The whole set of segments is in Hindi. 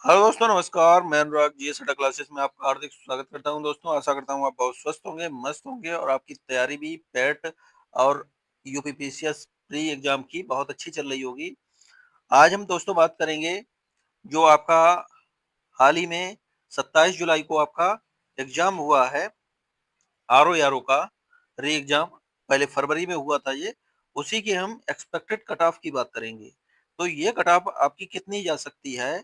हेलो दोस्तों, नमस्कार। मैं अनुराग जीएस अड्डा क्लासेस में आपका हार्दिक स्वागत करता हूं। दोस्तों, आशा करता हूं आप बहुत स्वस्थ होंगे, मस्त होंगे और आपकी तैयारी भी पेट और यूपीपीसीएस प्री एग्जाम की बहुत अच्छी चल रही होगी। आज हम दोस्तों बात करेंगे जो आपका हाल ही में 27 जुलाई को आपका एग्जाम हुआ है, आरओ यारो का री एग्जाम। पहले फरवरी में हुआ था ये। उसी की हम एक्सपेक्टेड कट ऑफ की बात करेंगे। तो ये कट ऑफ आपकी कितनी जा सकती है,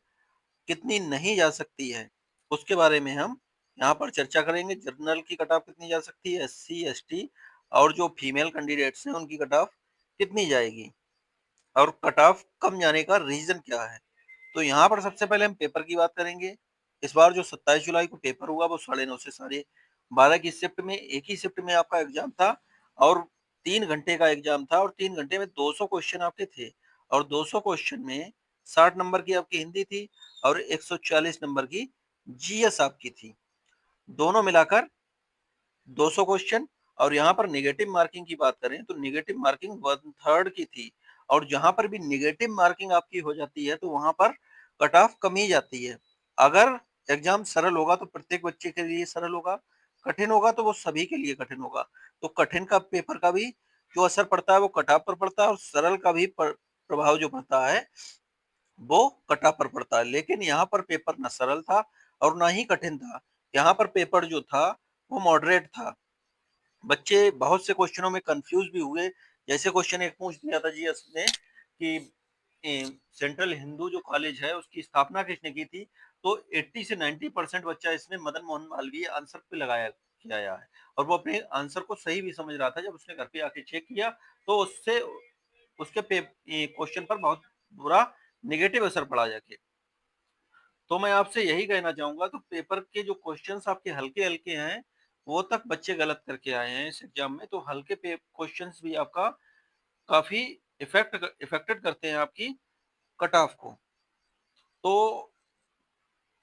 कितनी नहीं जा सकती है, उसके बारे में हम यहाँ पर चर्चा करेंगे। जनरल की कट ऑफ कितनी जा सकती है, एससी एसटी और जो फीमेल कैंडिडेट्स हैं उनकी कट ऑफ कितनी जाएगी और कट ऑफ कम जाने का रीजन क्या है। तो यहाँ पर सबसे पहले हम पेपर की बात करेंगे। इस बार जो 27 जुलाई को पेपर हुआ वो 9:30 से 12:30 की शिफ्ट में, एक ही शिफ्ट में आपका एग्जाम था और 3 घंटे का एग्जाम था और 3 घंटे में 200 क्वेश्चन आपके थे और 200 क्वेश्चन में 60 नंबर की आपकी हिंदी थी और 140 नंबर की जीएस आपकी थी। दोनों मिलाकर 200 क्वेश्चन। और यहाँ पर निगेटिव मार्किंग की बात करें तो निगेटिव मार्किंग 1/3 की थी। और जहां पर भी निगेटिव मार्किंग आपकी हो जाती है तो वहां पर कट ऑफ कम ही जाती है। अगर एग्जाम सरल होगा तो प्रत्येक बच्चे के लिए सरल होगा, कठिन होगा तो वो सभी के लिए कठिन होगा। तो कठिन का पेपर का भी जो असर पड़ता है वो कट ऑफ पर पड़ता है और सरल का भी प्रभाव जो पड़ता है वो कट ऑफ पर पड़ता है। लेकिन यहाँ पर पेपर न सरल था और ना ही कठिन था। यहाँ पर पेपर जो था वो मॉडरेट था। बच्चे बहुत से क्वेश्चनों में कंफ्यूज भी हुए। जैसे क्वेश्चन एक पूछ दिया था जी ने कि सेंट्रल हिंदू जो कॉलेज है उसकी स्थापना किसने की थी। तो 80 से 90% बच्चा इसमें मदन मोहन मालवीय आंसर पे लगाया किया है और वो अपने आंसर को सही भी समझ रहा था। जब उसने घर पे आके चेक किया तो उससे उसके क्वेश्चन पर बहुत बुरा निगेटिव असर पड़ा जाके। तो मैं आपसे यही कहना चाहूंगा, तो पेपर के जो क्वेश्चंस आपके हल्के हल्के हैं वो तक बच्चे गलत करके आए हैं इस एग्जाम में। तो हल्के क्वेश्चंस भी आपका काफी इफेक्टेड करते हैं आपकी कट ऑफ को। तो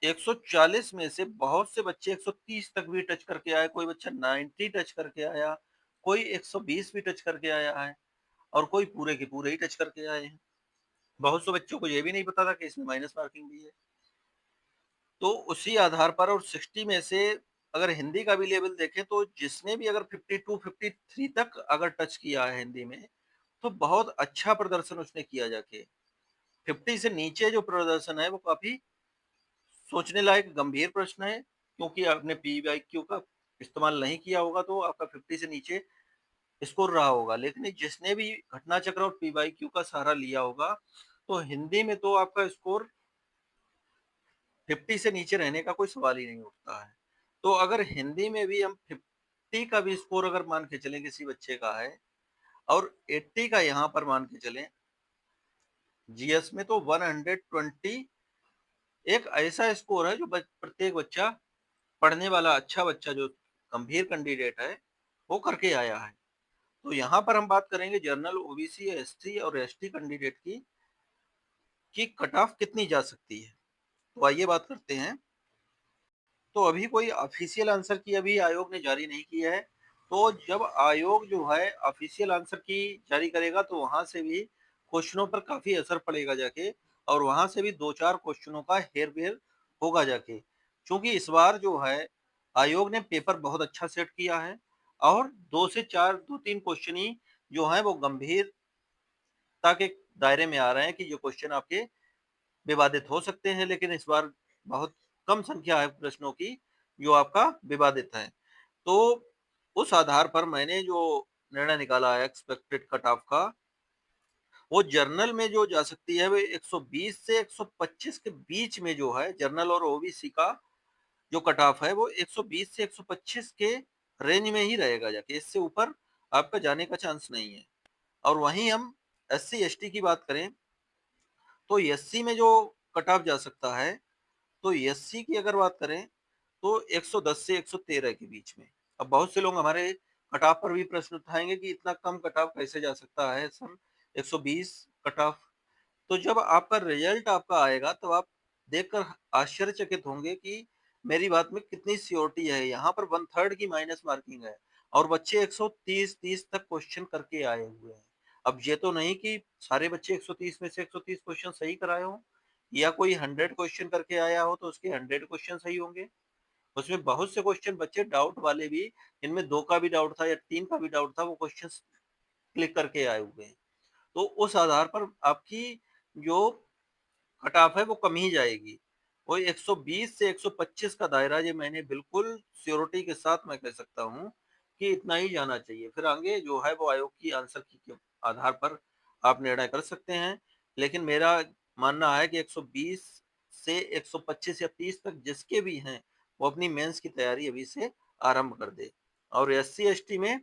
140 में से बहुत से बच्चे 130 तक भी टच करके आए, कोई बच्चा 90 टच करके आया, कोई 120 भी टच करके आया है और कोई पूरे के पूरे ही टच करके आए हैं। बहुत से बच्चों को ये भी नहीं पता था कि इसमें माइनस मार्किंग भी है। तो उसी आधार पर और 60 में से अगर हिंदी का भी लेवल देखें तो जिसने भी अगर 52 53 तक अगर टच किया है हिंदी में तो बहुत अच्छा प्रदर्शन उसने किया जाके। 50 से नीचे जो प्रदर्शन है वो काफी सोचने लायक गंभीर प्रश्न है, क्योंकि आपने पीवाईक्यू का इस्तेमाल नहीं किया होगा तो आपका 50 से नीचे स्कोर रहा होगा। लेकिन जिसने भी घटना चक्र और पीवाईक्यू का सहारा लिया होगा तो हिंदी में तो आपका स्कोर 50 से नीचे रहने का कोई सवाल ही नहीं उठता है। तो अगर हिंदी में भी हम 50 का भी स्कोर अगर मान के चलें किसी बच्चे का है और 80 का यहाँ पर मान के चलें जीएस में, तो 120 एक ऐसा स्कोर है जो प्रत्येक बच्चा, पढ़ने वाला अच्छा बच्चा जो गंभीर कैंडिडेट है वो करके आया है। तो यहाँ पर हम बात करेंगे जनरल, ओबीसी, एससी और एसटी कैंडिडेट की कि कट ऑफ कितनी जा सकती है। तो आइए बात करते हैं। तो अभी कोई ऑफिशियल आंसर की अभी आयोग ने जारी नहीं किया है। तो जब आयोग जो है ऑफिशियल आंसर की जारी करेगा तो वहां से भी क्वेश्चनों पर काफी असर पड़ेगा जाके और वहां से भी दो चार क्वेश्चनों का हेर फेर होगा जाके। क्योंकि इस बार जो है आयोग ने पेपर बहुत अच्छा सेट किया है और दो से चार, दो तीन क्वेश्चन ही जो है वो गंभीरता के दायरे में आ रहे हैं कि जो क्वेश्चन आपके विवादित हो सकते हैं। लेकिन इस बार बहुत कम संख्या है प्रश्नों की जो आपका विवादित है। तो उस आधार पर मैंने जो निर्णय निकाला है एक्सपेक्टेड कट ऑफ का, वो जर्नल में जो जा सकती है वो 120 से 125 के बीच में जो है। जर्नल और ओबीसी का जो कट ऑफ है वो 120 से 125 के रेंज में ही रहेगा जाके, इससे ऊपर आपका जाने का चांस नहीं है। और वहीं हम एससी एसटी की बात करें तो एससी में जो कट ऑफ जा सकता है, तो एससी की अगर बात करें तो 110 से 113 के बीच में। अब बहुत से लोग हमारे कट ऑफ पर भी प्रश्न उठाएंगे कि इतना कम कट ऑफ कैसे जा सकता है सर, 120 कट ऑफ। तो जब आपका रिजल्ट आपका आएगा तब आप देखकर आश्चर्यचकित होंगे कि मेरी बात में कितनी श्योरिटी है। यहाँ पर 1/3 की माइनस मार्किंग है और बच्चे 130 तक क्वेश्चन करके आए हुए हैं। अब ये तो नहीं कि सारे बच्चे 130 में से 130 क्वेश्चन सही कराए हों, या कोई 100 क्वेश्चन करके आया हो तो उसके 100 क्वेश्चन सही होंगे। उसमें बहुत से क्वेश्चन बच्चे डाउट वाले भी, इनमें 2 का भी डाउट था या 3 का भी डाउट था, वो क्वेश्चंस क्लिक करके आए हुए हैं। तो उस आधार पर आपकी जो कट ऑफ है वो कम ही जाएगी। वही 120 से 125 का दायरा ये मैंने बिल्कुल श्योरिटी के साथ मैं कह सकता हूँ कि इतना ही जाना चाहिए। फिर आगे जो है वो आयोग की आंसर की के आधार पर आप निर्णय कर सकते हैं। लेकिन मेरा मानना है कि 120 से 125 या 30 तक जिसके भी हैं, वो अपनी मेंस की तैयारी अभी से आरंभ कर दे। और एससी-एसटी में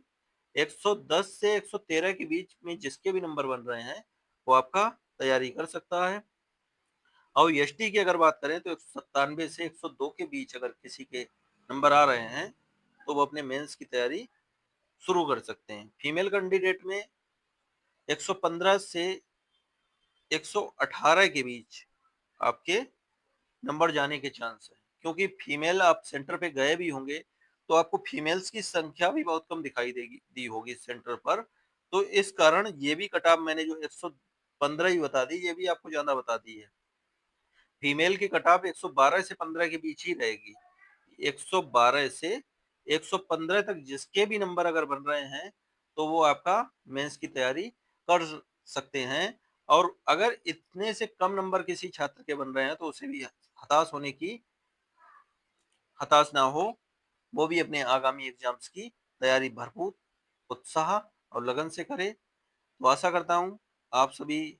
110 से 113 के बीच में जिसके भी नंबर बन रहे हैं, वो आपका तैयारी कर सकता है। और एसटी की अगर बात करें तो 197 से 102 के बीच अगर किसी के नंबर आ रहे हैं, तो वो अपने मेंस की तैयारी शुरू कर सकते हैं। फीमेल कैंडिडेट में 115 से 118 के बीच आपके नंबर जाने के चांस हैं। क्योंकि फीमेल आप सेंटर पे गए भी होंगे, तो आपको फीमेल्स की संख्या भी बहुत कम दिखाई देगी दी होगी सेंटर पर। तो इस कारण ये भी कट ऑफ मैंने जो 115 ही बता दी, ये भी आपको ज़्यादा बता दी है। फीमेल की कट ऑफ 112 से 15 के बीच ही रहेगी। 112 से 115 तक जिसके भी नंबर अगर बन रहे हैं, तो वो आपका मेंस की तैयारी कर सकते हैं। और अगर इतने से कम नंबर किसी छात्र के बन रहे हैं, तो उसे भी हताश ना हो, वो भी अपने आगामी एग्जाम्स की तैयारी भरपूर उत्साह और लगन से करे। तो आशा करता हूँ आप सभी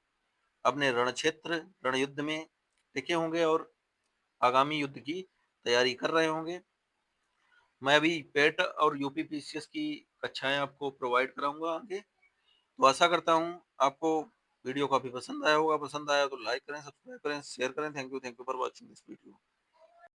अपने रणक्षेत्र रणयुद्ध में टिके होंगे और आगामी युद्ध की तैयारी कर रहे होंगे। मैं अभी पेट और यूपी पीसीएस की कक्षाएं आपको प्रोवाइड कराऊंगा आगे। तो आशा करता हूँ आपको वीडियो काफी पसंद आया होगा। पसंद आया तो लाइक करें, सब्सक्राइब करें, शेयर करें। Thank you for watching this video.